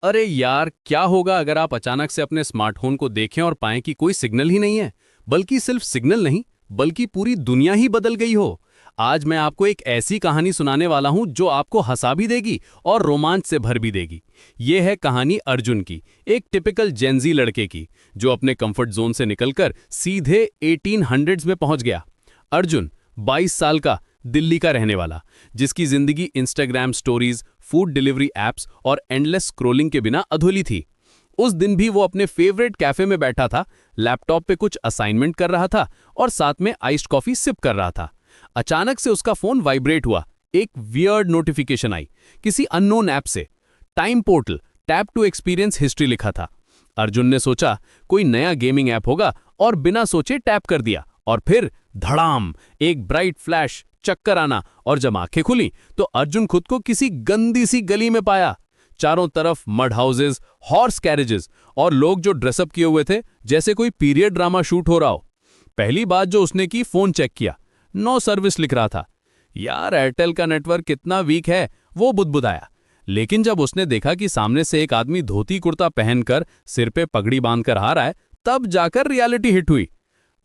अरे यार, क्या होगा अगर आप अचानक से अपने स्मार्टफोन को देखें और पाएं कि कोई सिग्नल ही नहीं है। बल्कि सिर्फ सिग्नल नहीं, बल्कि पूरी दुनिया ही बदल गई हो। आज मैं आपको एक ऐसी कहानी सुनाने वाला हूं जो आपको हंसा भी देगी और रोमांच से भर भी देगी। ये है कहानी अर्जुन की, एक टिपिकल जेनजी लड़के की, जो अपने कंफर्ट जोन से निकलकर सीधे 1800s में पहुंच गया। अर्जुन 22 साल का, दिल्ली का रहने वाला, जिसकी जिंदगी Instagram stories, food delivery apps और एंडलेस स्क्रोलिंग के बिना अधूरी थी। उस दिन भी वो अपने फेवरेट कैफे में बैठा था, लैपटॉप पे कुछ असाइनमेंट कर रहा था और साथ में आइस्ड कॉफी सिप कर रहा था। अचानक से उसका फोन वाइब्रेट हुआ। एक वियर्ड नोटिफिकेशन आई, किसी अननोन ऐप से। Time portal, tap to experience history लिखा था। अर्जुन ने सोचा कोई नया गेमिंग ऐप होगा और बिना सोचे टैप कर दिया, और फिर धड़ाम, एक ब्राइट फ्लैश, चक्कर आना, और जब आंखें खुली तो अर्जुन खुद को किसी गंदी सी गली में पाया। चारों तरफ मड हाउसेस, हॉर्स कैरेजेस और लोग जो ड्रेसअप किए हुए थे जैसे कोई पीरियड ड्रामा शूट हो रहा हो। पहली बात जो उसने की, फोन चेक किया, नो सर्विस लिख रहा था। यार, एयरटेल का नेटवर्क कितना वीक है, वो बुदबुदाया। लेकिन जब उसने देखा कि सामने से एक आदमी धोती कुर्ता पहनकर सिर पे पगड़ी बांधकर आ रहा है, तब जाकर रियलिटी हिट हुई।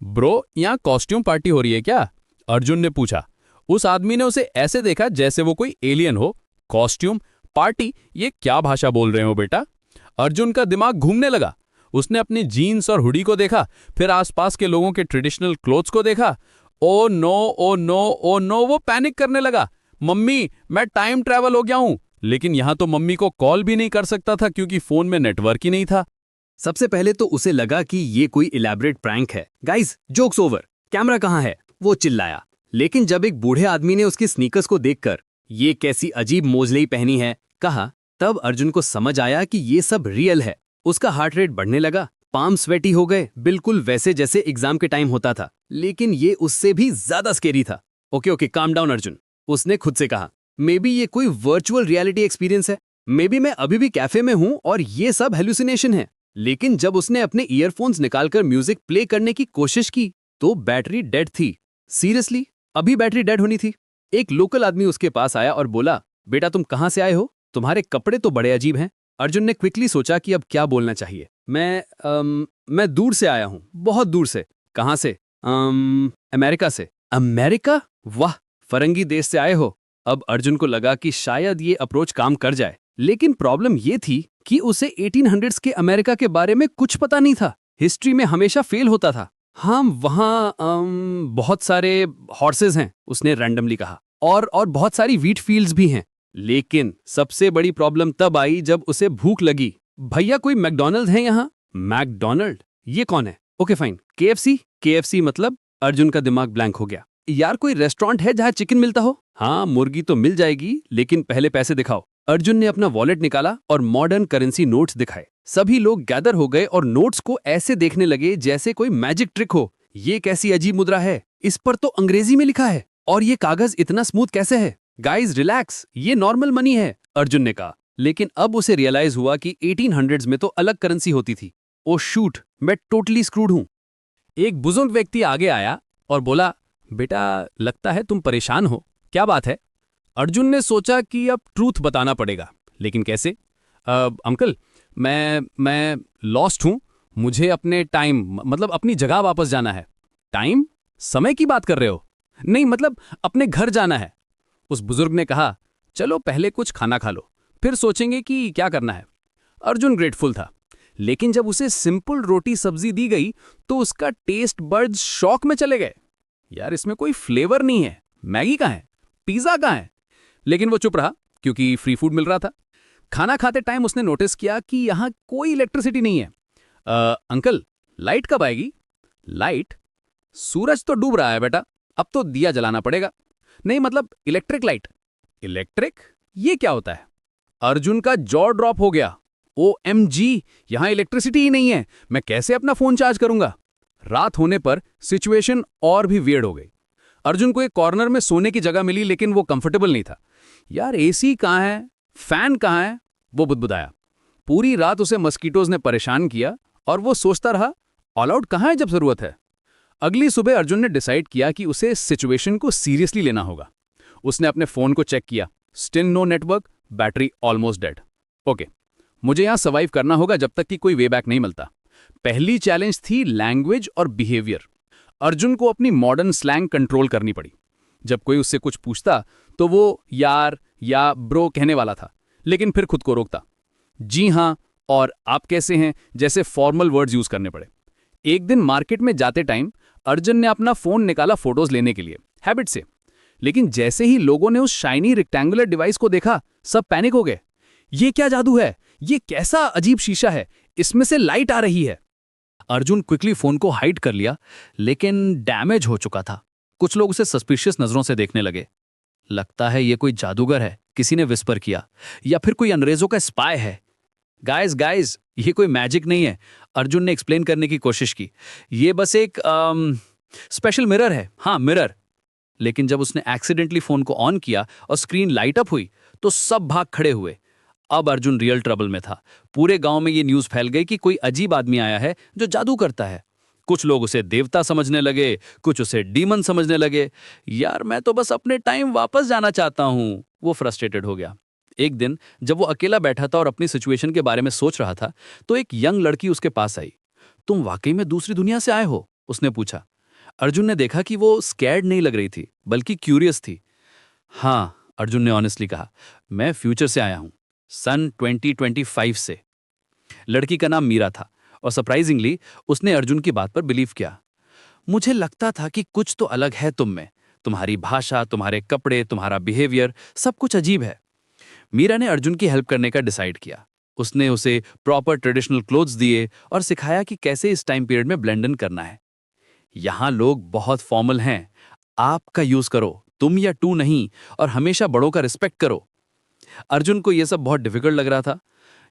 ब्रो, यहाँ कॉस्ट्यूम पार्टी हो रही है क्या? अर्जुन ने पूछा। उस आदमी ने उसे ऐसे देखा जैसे वो कोई एलियन हो। कॉस्ट्यूम पार्टी, ये क्या भाषा बोल रहे हो बेटा? अर्जुन का दिमाग घूमने लगा। उसने अपनी जीन्स और हुडी को देखा, फिर आसपास के लोगों के ट्रेडिशनल क्लोथ्स को देखा। Oh no, oh no, oh no, वो पैनिक करने लगा। मम्मी, मैं टाइम ट्रैवल हो गया हूं। लेकिन यहां तो मम्मी को कॉल भी नहीं कर सकता था क्योंकि फोन में नेटवर्क ही नहीं था। सबसे पहले तो उसे लगा कि ये कोई इलैबोरेट प्रैंक है। गाइस, जोक्स ओवर, कैमरा कहाँ है? वो चिल्लाया। लेकिन जब एक बूढ़े आदमी ने उसकी स्नीकर्स को देखकर ये कैसी अजीब मोजलेई पहनी है कहा, तब अर्जुन को समझ आया कि ये सब रियल है। उसका हार्ट रेट बढ़ने लगा, पाम स्वेटी हो गए, बिल्कुल वैसे जैसे एग्जाम के टाइम होता था। लेकिन ये उससे भी ज्यादा स्केरी था। Okay okay, calm down Arjun, उसने खुद से कहा। मे बी ये कोई वर्चुअल रियलिटी एक्सपीरियंस है। मे बी मैं अभी भी कैफे में हूं और ये सब हेलुसिनेशन है। लेकिन जब उसने अपने ईयरफोन्स निकालकर म्यूजिक प्ले करने की कोशिश की तो बैटरी डेड थी। सीरियसली, अभी बैटरी डेड होनी थी। एक लोकल आदमी उसके पास आया और बोला, बेटा तुम कहां से आए हो? तुम्हारे कपड़े तो बड़े अजीब हैं। अर्जुन ने क्विकली सोचा कि अब क्या बोलना चाहिए। मैं दूर से आया हूं, बहुत दूर से। कहां से? अमेरिका से। अमेरिका? वाह, फरंगी देश से आए हो। अब अर्जुन को लगा कि शायद ये अप्रोच काम कर जाए। लेकिन प्रॉब्लम ये थी कि उसे 1800s के अमेरिका के बारे में कुछ पता नहीं था। हिस्ट्री में हमेशा फेल होता था। हाँ, वहाँ बहुत सारे हॉर्सेस हैं, उसने रैंडमली कहा, और बहुत सारी वीट फील्ड्स भी हैं। लेकिन सबसे बड़ी प्रॉब्लम तब आई जब उसे भूख लगी। भैया, कोई मैकडॉनल्ड है यहाँ? मैकडॉनल्ड? ये कौन है? Okay fine, KFC? केएफसी मतलब? अर्जुन का दिमाग ब्लैंक हो गया। यार, कोई रेस्टोरेंट है जहाँ चिकन मिलता हो? हाँ, मुर्गी तो मिल जाएगी, लेकिन पहले पैसे दिखाओ। अर्जुन ने अपना वॉलेट निकाला और मॉडर्न करेंसी नोट्स दिखाए। सभी लोग गैदर हो गए और नोट्स को ऐसे देखने लगे जैसे कोई मैजिक ट्रिक हो। ये कैसी अजीब मुद्रा है? इस पर तो अंग्रेजी में लिखा है, और ये कागज इतना स्मूथ कैसे है? गाइस रिलैक्स, ये नॉर्मल मनी है, अर्जुन ने कहा। लेकिन अब उसे रियलाइज हुआ कि 1800s में तो अलग करेंसी होती थी। ओ शूट, मैं टोटली स्क्रूड हूं। एक बुजुर्ग व्यक्ति आगे आया और बोला, बेटा लगता है तुम परेशान हो, क्या बात है? अर्जुन ने सोचा कि अब ट्रूथ बताना पड़ेगा, लेकिन कैसे? अंकल, मैं लॉस्ट हूं। मुझे अपने टाइम, मतलब अपनी जगह वापस जाना है। टाइम? समय की बात कर रहे हो? नहीं, मतलब अपने घर जाना है। उस बुजुर्ग ने कहा, चलो पहले कुछ खाना खा लो, फिर सोचेंगे कि क्या करना है। अर्जुन ग्रेटफुल था, लेकिन जब उसे सिंपल रोटी सब्जी दी गई तो उसका टेस्ट बड्स शॉक में चले गए। यार, इसमें कोई फ्लेवर नहीं है। मैगी कहाँ है? पिज्जा कहाँ है? लेकिन वो चुप रहा क्योंकि फ्री फूड मिल रहा था। खाना खाते टाइम उसने नोटिस किया कि यहां कोई इलेक्ट्रिसिटी नहीं है। अंकल, लाइट कब आएगी? लाइट? सूरज तो डूब रहा है बेटा, अब तो दिया जलाना पड़ेगा। नहीं, मतलब इलेक्ट्रिक लाइट। इलेक्ट्रिक? ये क्या होता है? अर्जुन का जॉ ड्रॉप हो गया। OMG, यहां इलेक्ट्रिसिटी ही नहीं है, मैं कैसे अपना फोन चार्ज करूंगा? रात होने पर सिचुएशन और भी वियर्ड हो गई। अर्जुन को एक कॉर्नर में सोने की जगह मिली, लेकिन वो कंफर्टेबल नहीं था। यार, एसी कहाँ है? फैन कहाँ है? वो बुदबुदाया। पूरी रात उसे मस्कीटोज ने परेशान किया और वो सोचता रहा, ऑल आउट कहाँ है जब जरूरत है? अगली सुबह अर्जुन ने डिसाइड किया कि उसे सिचुएशन को सीरियसली लेना होगा। उसने अपने फोन को चेक किया, still no network, battery almost dead. Okay, मुझे यहाँ सर्वाइव करना होगा जब तक कि कोई वे बैक नहीं मिलता। पहली चैलेंज थी लैंग्वेज और बिहेवियर। अर्जुन को अपनी मॉडर्न स्लैंग कंट्रोल करनी पड़ी। जब कोई उससे कुछ पूछता तो वो यार या ब्रो कहने वाला था, लेकिन फिर खुद को रोकता। जी हाँ और आप कैसे हैं जैसे फॉर्मल वर्ड्स यूज करने पड़े। एक दिन मार्केट में जाते टाइम अर्जुन ने अपना फोन निकाला फोटोज लेने के लिए, हैबिट से। लेकिन जैसे ही लोगों ने उस शाइनी रेक्टेंगुलर डिवाइस को देखा, सब पैनिक हो गए। ये क्या जादू है? ये कैसा अजीब शीशा है? इसमें से लाइट आ रही है। अर्जुन क्विकली फोन को हाइड कर लिया, लेकिन डैमेज हो चुका था। कुछ लोग उसे सस्पिशियस नजरों से देखने लगे। लगता है ये कोई जादूगर है, किसी ने विस्पर किया, या फिर कोई अंग्रेजों का स्पाई है। गाइस, ये कोई मैजिक नहीं है, अर्जुन ने एक्सप्लेन करने की कोशिश की। ये बस एक स्पेशल मिरर है। हाँ, मिरर। लेकिन जब उसने एक्सीडेंटली फोन को ऑन किया और स्क्रीन लाइट अप हुई तो सब भाग खड़े हुए। अब अर्जुन रियल ट्रबल में था। पूरे गांव में ये न्यूज़ फैल गई कि कोई अजीब आदमी आया है जो जादू करता है। कुछ लोग उसे देवता समझने लगे, कुछ उसे डीमन समझने लगे। यार मैं तो बस अपने टाइम वापस जाना चाहता हूँ, वो फ्रस्ट्रेटेड हो गया। एक दिन जब वो अकेला बैठा था और अपनी सिचुएशन के बारे में सोच रहा था तो एक यंग लड़की उसके पास आई। तुम वाकई में दूसरी दुनिया से आए हो? उसने पूछा। अर्जुन ने देखा कि वो स्कैर्ड नहीं लग रही थी, बल्कि क्यूरियस थी। हाँ, अर्जुन ने ऑनेस्टली कहा, मैं फ्यूचर से आया हूं, सन 2025 से। लड़की का नाम मीरा था और सरप्राइजिंगली उसने अर्जुन की बात पर बिलीव किया। मुझे लगता था कि कुछ तो अलग है तुम में, तुम्हारी भाषा, तुम्हारे कपड़े, तुम्हारा बिहेवियर, सब कुछ अजीब है। मीरा ने अर्जुन की हेल्प करने का डिसाइड किया। उसने उसे प्रॉपर ट्रेडिशनल क्लोथ्स दिए और सिखाया कि कैसे इस टाइम पीरियड में ब्लेंड इन करना है। यहां लोग बहुत फॉर्मल हैं, आपका यूज करो, तुम या टू नहीं, और हमेशा बड़ों का रिस्पेक्ट करो। अर्जुन को यह सब बहुत डिफिकल्ट लग रहा था।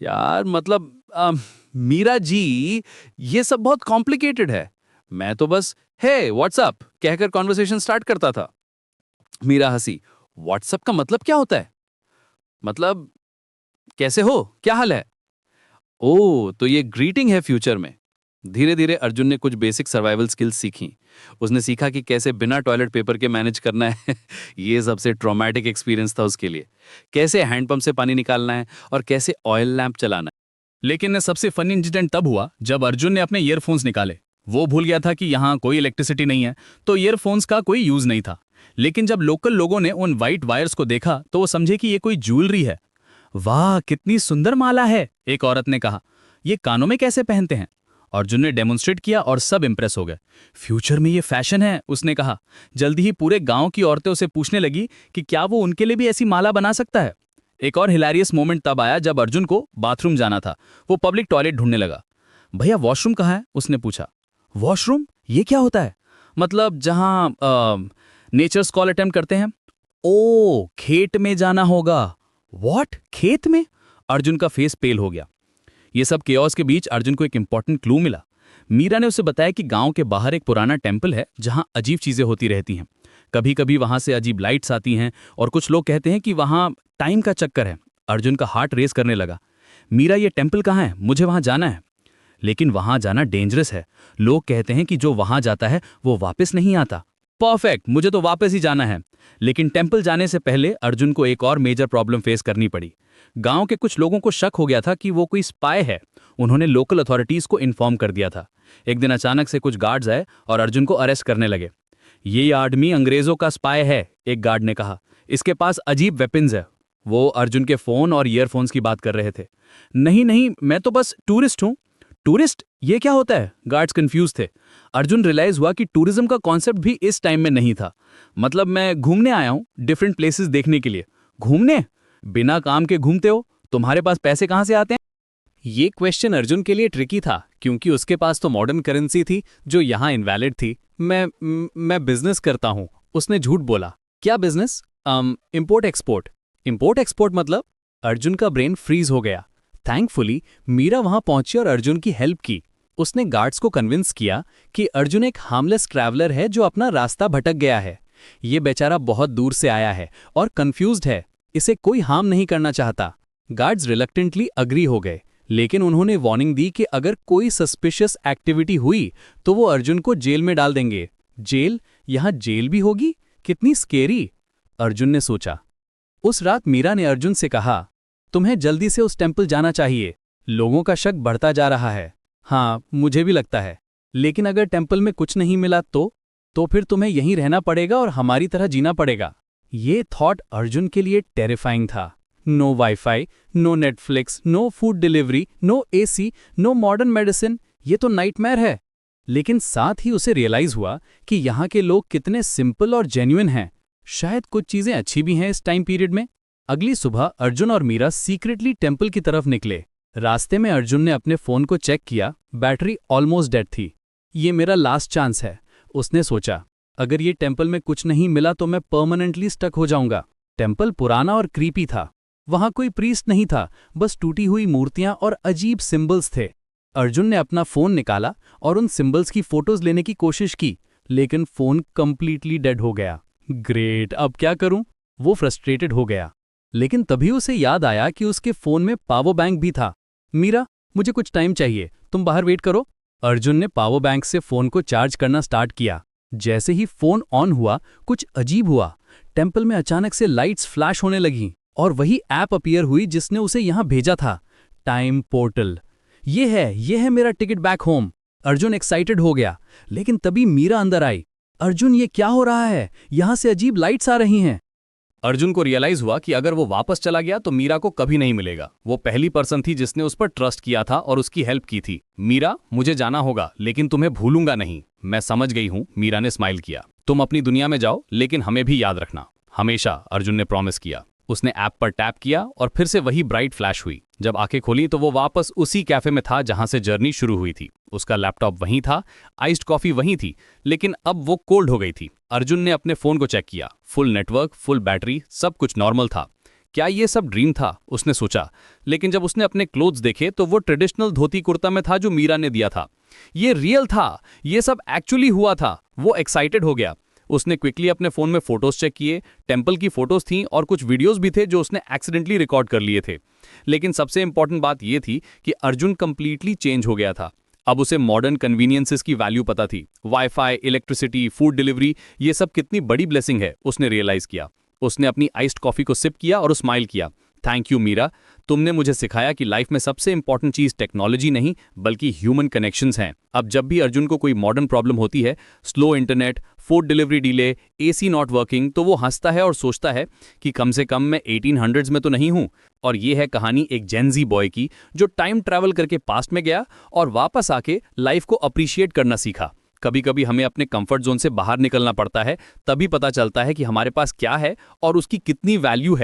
यार मतलब मीरा जी, ये सब बहुत कॉम्प्लिकेटेड है। मैं तो बस हे व्हाट्सअप कहकर कॉन्वर्सेशन स्टार्ट करता था। मीरा हंसी। व्हाट्सअप का मतलब क्या होता है? मतलब कैसे हो, क्या हाल है? ओ, तो ये ग्रीटिंग है फ्यूचर में। धीरे धीरे अर्जुन ने कुछ बेसिक सर्वाइवल स्किल्स सीखी। उसने सीखा कि कैसे बिना टॉयलेट पेपर के मैनेज करना है ये सबसे ट्रॉमेटिक एक्सपीरियंस था उसके लिए। कैसे हैंडपंप से पानी निकालना है और कैसे ऑयल लैंप चलाना है। लेकिन सबसे फनी इंसिडेंट तब हुआ जब अर्जुन ने अपने ईयरफोन्स निकाले। वो भूल गया था कि यहाँ कोई इलेक्ट्रिसिटी नहीं है, तो ईयरफोन्स का कोई यूज नहीं था। लेकिन जब लोकल लोगों ने उन वाइट वायर्स को देखा तो वो समझे कि ये कोई ज्वेलरी है। वाह, कितनी सुंदर माला है, एक औरत ने कहा। ये कानों में कैसे पहनते हैं? अर्जुन ने डेमोन्स्ट्रेट किया और सब इंप्रेस हो गए। फ्यूचर में ये फैशन है, उसने कहा। जल्दी ही पूरे गांव की औरतें उसे पूछने लगी कि क्या वो उनके लिए भी ऐसी माला बना सकता है। एक और हिलारियस मोमेंट तब आया जब अर्जुन को बाथरूम जाना था। वो पब्लिक टॉयलेट ढूंढने लगा। भैया वॉशरूम कहाँ है? उसने पूछा। वॉशरूम? ये क्या होता है? मतलब जहां नेचर्स कॉल अटेम्प्ट करते हैं। ओ, खेत में जाना होगा। व्हाट, खेत में? अर्जुन का फेस पेल हो गया। ये सब केओस के बीच अर्जुन को एक इंपॉर्टेंट क्लू मिला। मीरा ने उसे बताया कि गांव के बाहर एक पुराना टेंपल है जहां अजीब चीजें होती रहती हैं। कभी कभी वहां से अजीब लाइट्स आती हैं और कुछ लोग कहते हैं कि वहां टाइम का चक्कर है। अर्जुन का हार्ट रेस करने लगा। मीरा, ये टेंपल कहाँ है? मुझे वहां जाना है। लेकिन वहां जाना डेंजरस है। लोग कहते हैं कि जो वहां जाता है वो वापस नहीं आता। परफेक्ट, मुझे तो वापस ही जाना है। लेकिन टेंपल जाने से पहले अर्जुन को एक और मेजर प्रॉब्लम फेस करनी पड़ी। गांव के कुछ लोगों को शक हो गया था कि वो कोई स्पाई है। उन्होंने लोकल अथॉरिटीज को इन्फॉर्म कर दिया था। एक दिन अचानक से कुछ गार्ड्स आए और अर्जुन को अरेस्ट करने लगे। ये आदमी अंग्रेजों का स्पाई है, एक गार्ड ने कहा। इसके पास अजीब वेपन्स है। वो अर्जुन के फोन और ईयरफोन्स की बात कर रहे थे। नहीं, मैं तो बस टूरिस्ट हूं। टूरिस्ट? ये क्या होता है? गार्ड्स कंफ्यूज थे। अर्जुन रियलाइज हुआ कि टूरिज्म का कॉन्सेप्ट भी इस टाइम में नहीं था। मतलब मैं घूमने आया हूं, डिफरेंट प्लेसेस देखने के लिए। घूमने? बिना काम के घूमते हो? तुम्हारे पास पैसे कहां से आते हैं? ये क्वेश्चन अर्जुन के लिए ट्रिकी था क्योंकि उसके पास तो मॉडर्न करेंसी थी जो यहां इनवैलिड थी। मैं बिजनेस करता हूं, उसने झूठ बोला। क्या business? Import export. Import export मतलब? अर्जुन का ब्रेन फ्रीज हो गया। थैंकफुली मीरा वहां पहुंची और अर्जुन की हेल्प की। उसने गार्ड्स को कन्विंस किया कि अर्जुन एक हार्मलेस ट्रैवलर है जो अपना रास्ता भटक गया है। ये बेचारा बहुत दूर से आया है और कंफ्यूज्ड है, इसे कोई हार्म नहीं करना चाहता। गार्ड्स रिलक्टेंटली अग्री हो गए, लेकिन उन्होंने वार्निंग दी कि अगर कोई सस्पिशियस एक्टिविटी हुई तो वो अर्जुन को जेल में डाल देंगे। जेल? यहां जेल भी होगी? कितनी स्केरी, अर्जुन ने सोचा। उस रात मीरा ने अर्जुन से कहा, तुम्हें जल्दी से उस टेंपल जाना चाहिए। लोगों का शक बढ़ता जा रहा है। हाँ, मुझे भी लगता है। लेकिन अगर टेम्पल में कुछ नहीं मिला तो फिर तुम्हें यहीं रहना पड़ेगा और हमारी तरह जीना पड़ेगा। ये थॉट अर्जुन के लिए टेरिफाइंग था। No wifi, no Netflix, no food delivery, no AC, no modern medicine, ये तो नाइटमेयर है। लेकिन साथ ही उसे रियलाइज हुआ कि यहाँ के लोग कितने सिंपल और जेन्युइन हैं। शायद कुछ चीजें अच्छी भी हैं इस टाइम पीरियड में। अगली सुबह अर्जुन और मीरा सीक्रेटली टेम्पल की तरफ निकले। रास्ते में अर्जुन ने अपने फोन को चेक किया, बैटरी ऑलमोस्ट डेड थी। ये मेरा लास्ट चांस है, उसने सोचा। अगर ये टेम्पल में कुछ नहीं मिला तो मैं परमानेंटली स्टक हो जाऊंगा। टेम्पल पुराना और क्रीपी था। वहां कोई प्रीस्ट नहीं था, बस टूटी हुई मूर्तियां और अजीब सिंबल्स थे। अर्जुन ने अपना फोन निकाला और उन सिंबल्स की फोटोज लेने की कोशिश की, लेकिन फोन कंप्लीटली डेड हो गया। ग्रेट, अब क्या करूं? वो फ्रस्ट्रेटेड हो गया। लेकिन तभी उसे याद आया कि उसके फोन में पावर बैंक भी था। मीरा, मुझे कुछ टाइम चाहिए, तुम बाहर वेट करो। अर्जुन ने पावर बैंक से फोन को चार्ज करना स्टार्ट किया। जैसे ही फोन ऑन हुआ, कुछ अजीब हुआ। टेम्पल में अचानक से लाइट्स फ्लैश होने लगीं और वही ऐप अपीयर हुई जिसने उसे यहां भेजा था, टाइम पोर्टल। ये है मेरा ticket back home. Arjun excited हो गया, लेकिन तभी मीरा अंदर आई। अर्जुन, ये क्या हो रहा है? यहां से अजीब लाइट्स आ रही हैं। अर्जुन को रियलाइज हुआ कि अगर वो वापस चला गया तो मीरा को कभी नहीं मिलेगा। वो पहली पर्सन थी जिसने उस पर ट्रस्ट किया था और उसकी हेल्प की थी। मीरा, मुझे जाना होगा, लेकिन तुम्हें भूलूंगा नहीं। मैं समझ गई हूं, मीरा ने स्माइल किया। तुम अपनी दुनिया में जाओ, लेकिन हमें भी याद रखना, हमेशा, अर्जुन ने प्रॉमिस किया। उसने ऐप पर टैप किया और फिर से वही ब्राइट फ्लैश हुई। जब आंखें खोली तो वो वापस उसी कैफे में था जहां से जर्नी शुरू हुई थी। उसका लैपटॉप वहीं था, आइस्ड कॉफी वहीं थी, लेकिन अब वो कोल्ड हो गई थी। अर्जुन ने अपने फोन को चेक किया, फुल नेटवर्क, फुल बैटरी, सब कुछ नॉर्मल था। क्या ये सब ड्रीम था, उसने सोचा। लेकिन जब उसने अपने क्लोथ्स देखे तो वो ट्रेडिशनल धोती कुर्ता में था जो मीरा ने दिया था। ये रियल था, ये सब एक्चुअली हुआ था। वो एक्साइटेड हो गया। उसने क्विकली अपने फोन में फोटोज चेक किए। टेम्पल की फोटोज थीं और कुछ वीडियोस भी थे जो उसने एक्सीडेंटली रिकॉर्ड कर लिए थे। लेकिन सबसे इंपॉर्टेंट बात यह थी कि अर्जुन कंप्लीटली चेंज हो गया था। अब उसे मॉडर्न कन्वीनियंसेस की वैल्यू पता थी। वाईफाई, इलेक्ट्रिसिटी, फूड डिलीवरी, ये सब कितनी बड़ी ब्लेसिंग है, उसने रियलाइज किया। उसने अपनी आइस्ड कॉफी को सिप किया और स्माइल किया। थैंक यू मीरा, तुमने मुझे सिखाया कि लाइफ में सबसे इंपॉर्टेंट चीज टेक्नोलॉजी नहीं बल्कि ह्यूमन कनेक्शंस हैं। अब जब भी अर्जुन को कोई मॉडर्न प्रॉब्लम होती है, slow internet, food delivery delay, AC not working, तो वो हंसता है और सोचता है कि कम से कम मैं 1800s में तो नहीं हूं। और ये है कहानी एक जेनजी बॉय की जो टाइम ट्रैवल करके पास्ट में गया और वापस आके लाइफ को अप्रिशिएट करना सीखा। कभी कभी हमें अपने कंफर्ट जोन से बाहर निकलना पड़ता है, तभी पता चलता है कि हमारे पास क्या है और उसकी कितनी वैल्यू है।